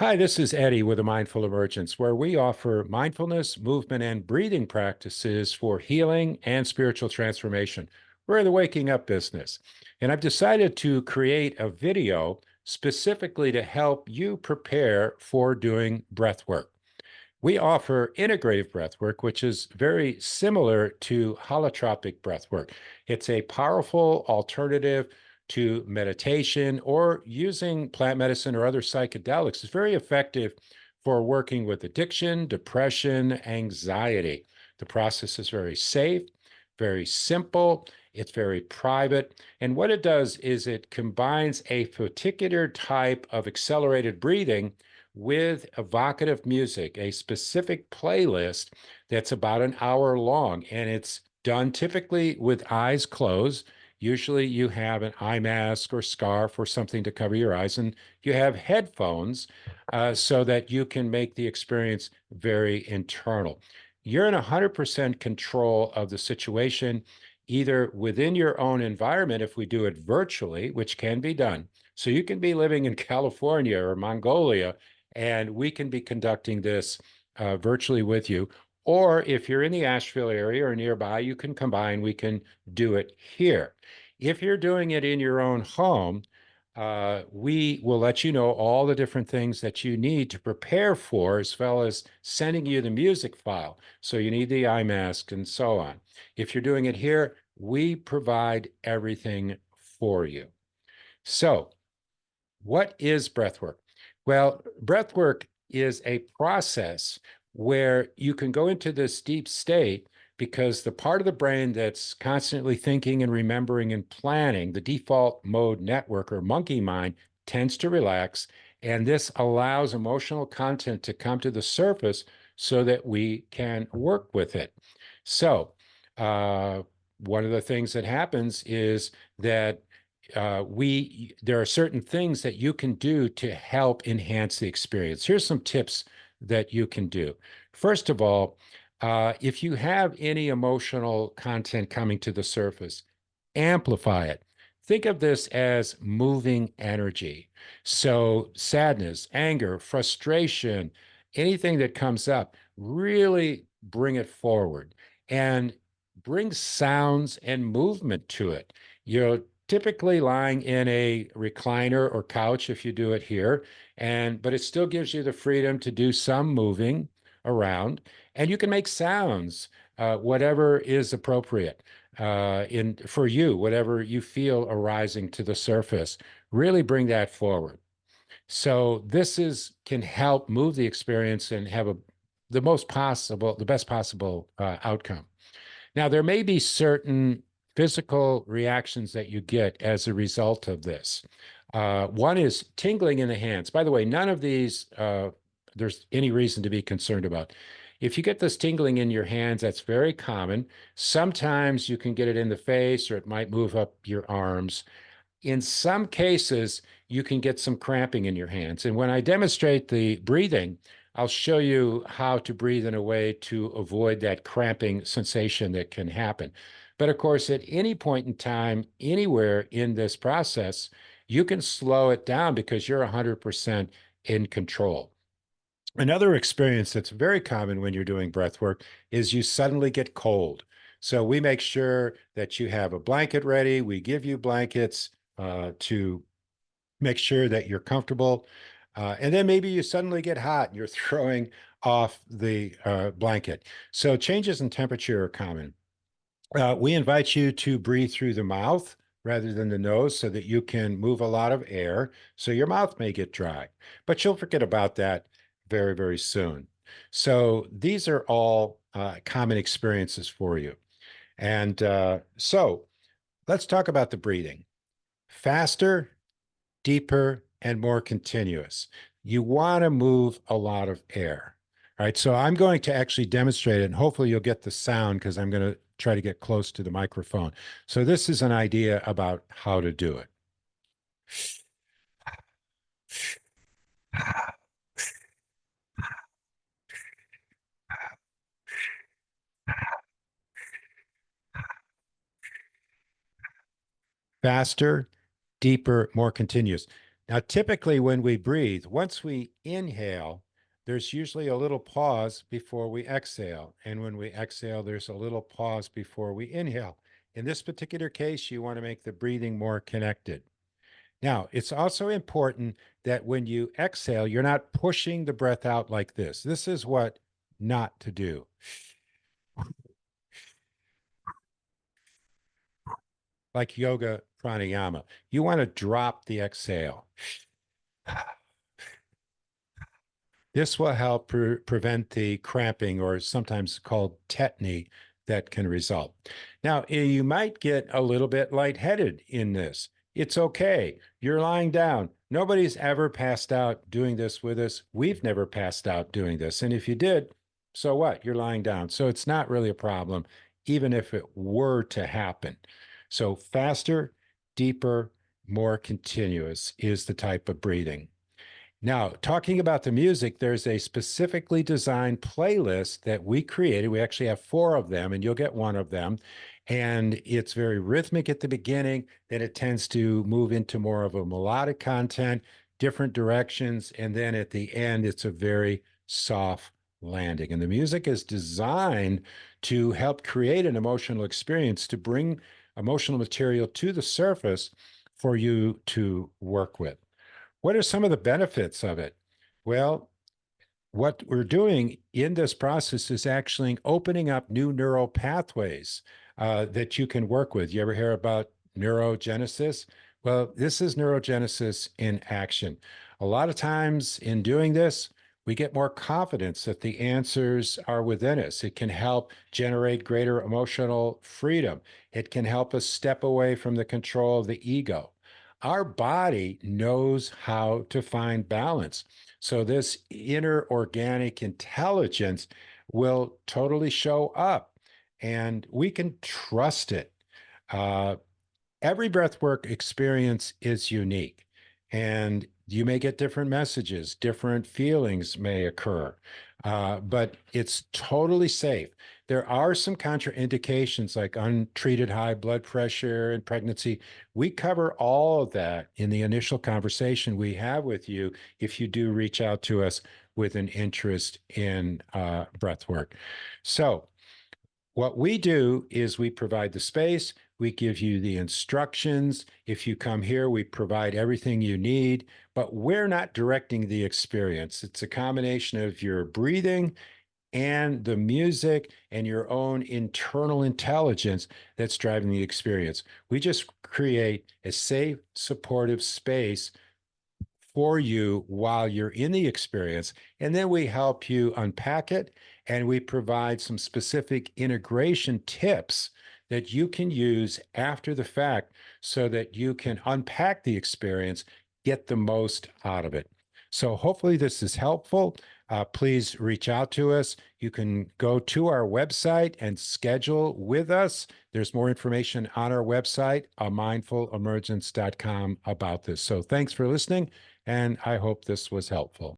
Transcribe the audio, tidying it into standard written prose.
Hi, this is Eddie with a Mindful Emergence, where we offer mindfulness, movement, and breathing practices for healing and spiritual transformation. We're in the waking up business. And I've decided to create a video specifically to help you prepare for doing breath work. We offer integrative breathwork, which is very similar to holotropic breathwork. It's a powerful alternative to meditation or using plant medicine or other psychedelics. It's very effective for working with addiction, depression, anxiety. The process is very safe, very simple, it's very private. And what it does is it combines a particular type of accelerated breathing with evocative music, a specific playlist that's about an hour long. And it's done typically with eyes closed. Usually you have an eye mask or scarf or something to cover your eyes, and you have headphones so that you can make the experience very internal. You're in 100% control of the situation, either within your own environment, if we do it virtually, which can be done. So you can be living in California or Mongolia and we can be conducting this virtually with you. Or if you're in the Asheville area or nearby, you can combine, we can do it here. If you're doing it in your own home, we will let you know all the different things that you need to prepare for, as well as sending you the music file. So you need the eye mask and so on. If you're doing it here, we provide everything for you. So, what is breath work? Well, breath work is a process where you can go into this deep state because the part of the brain that's constantly thinking and remembering and planning, the default mode network or monkey mind, tends to relax. And this allows emotional content to come to the surface so that we can work with it. So, uh, one of the things that happens is that there are certain things that you can do to help enhance the experience. Here's some tips that you can do. First of all, if you have any emotional content coming to the surface, amplify it. Think of this as moving energy. So, sadness, anger, frustration, anything that comes up, really bring it forward and bring sounds and movement to it. You're typically lying in a recliner or couch if you do it here, but it still gives you the freedom to do some moving around, and you can make sounds, whatever is appropriate in for you, whatever you feel arising to the surface. Really bring that forward. So this is can help move the experience and have the best possible outcome. Now, there may be certain physical reactions that you get as a result of this. One is tingling in the hands. By the way, none of these there's any reason to be concerned about. If you get this tingling in your hands, that's very common. Sometimes you can get it in the face or it might move up your arms. In some cases, you can get some cramping in your hands. And when I demonstrate the breathing, I'll show you how to breathe in a way to avoid that cramping sensation that can happen. But of course, at any point in time, anywhere in this process, you can slow it down because you're 100% in control. Another experience that's very common when you're doing breath work is you suddenly get cold. So we make sure that you have a blanket ready. We give you blankets to make sure that you're comfortable. And then maybe you suddenly get hot and you're throwing off the blanket. So changes in temperature are common. We invite you to breathe through the mouth rather than the nose so that you can move a lot of air. So your mouth may get dry, but you'll forget about that very, very soon. So these are all common experiences for you. And so let's talk about the breathing. Faster, deeper, and more continuous. You want to move a lot of air. All right, so I'm going to actually demonstrate it, and hopefully you'll get the sound because I'm going to try to get close to the microphone. So this is an idea about how to do it. Faster, deeper, more continuous. Now, typically when we breathe, once we inhale, there's usually a little pause before we exhale. And when we exhale, there's a little pause before we inhale. In this particular case, you want to make the breathing more connected. Now, it's also important that when you exhale, you're not pushing the breath out like this. This is what not to do. Like yoga pranayama. You want to drop the exhale. This will help prevent the cramping, or sometimes called tetany, that can result. Now, you might get a little bit lightheaded in this. It's okay. You're lying down. Nobody's ever passed out doing this with us. We've never passed out doing this. And if you did, so what? You're lying down. So it's not really a problem, even if it were to happen. So faster, deeper, more continuous is the type of breathing. Now, talking about the music, there's a specifically designed playlist that we created. We actually have 4 of them, and you'll get one of them. And it's very rhythmic at the beginning, then it tends to move into more of a melodic content, different directions, and then at the end, it's a very soft landing. And the music is designed to help create an emotional experience, to bring emotional material to the surface for you to work with. What are some of the benefits of it? Well, what we're doing in this process is actually opening up new neural pathways that you can work with. You ever hear about neurogenesis? Well, this is neurogenesis in action. A lot of times in doing this, we get more confidence that the answers are within us. It can help generate greater emotional freedom. It can help us step away from the control of the ego. Our body knows how to find balance. So this inner organic intelligence will totally show up, and we can trust it. Uh, every breathwork experience is unique, and you may get different messages, different feelings may occur, but it's totally safe. There are some contraindications like untreated high blood pressure and pregnancy. We cover all of that in the initial conversation we have with you if you do reach out to us with an interest in breathwork. So, what we do is we provide the space, we give you the instructions. If you come here, we provide everything you need, but we're not directing the experience. It's a combination of your breathing and the music and your own internal intelligence that's driving the experience. We just create a safe, supportive space for you while you're in the experience. And then we help you unpack it, and we provide some specific integration tips that you can use after the fact so that you can unpack the experience, get the most out of it. So hopefully this is helpful. Please reach out to us. You can go to our website and schedule with us. There's more information on our website, mindfulemergence.com, about this. So thanks for listening, and I hope this was helpful.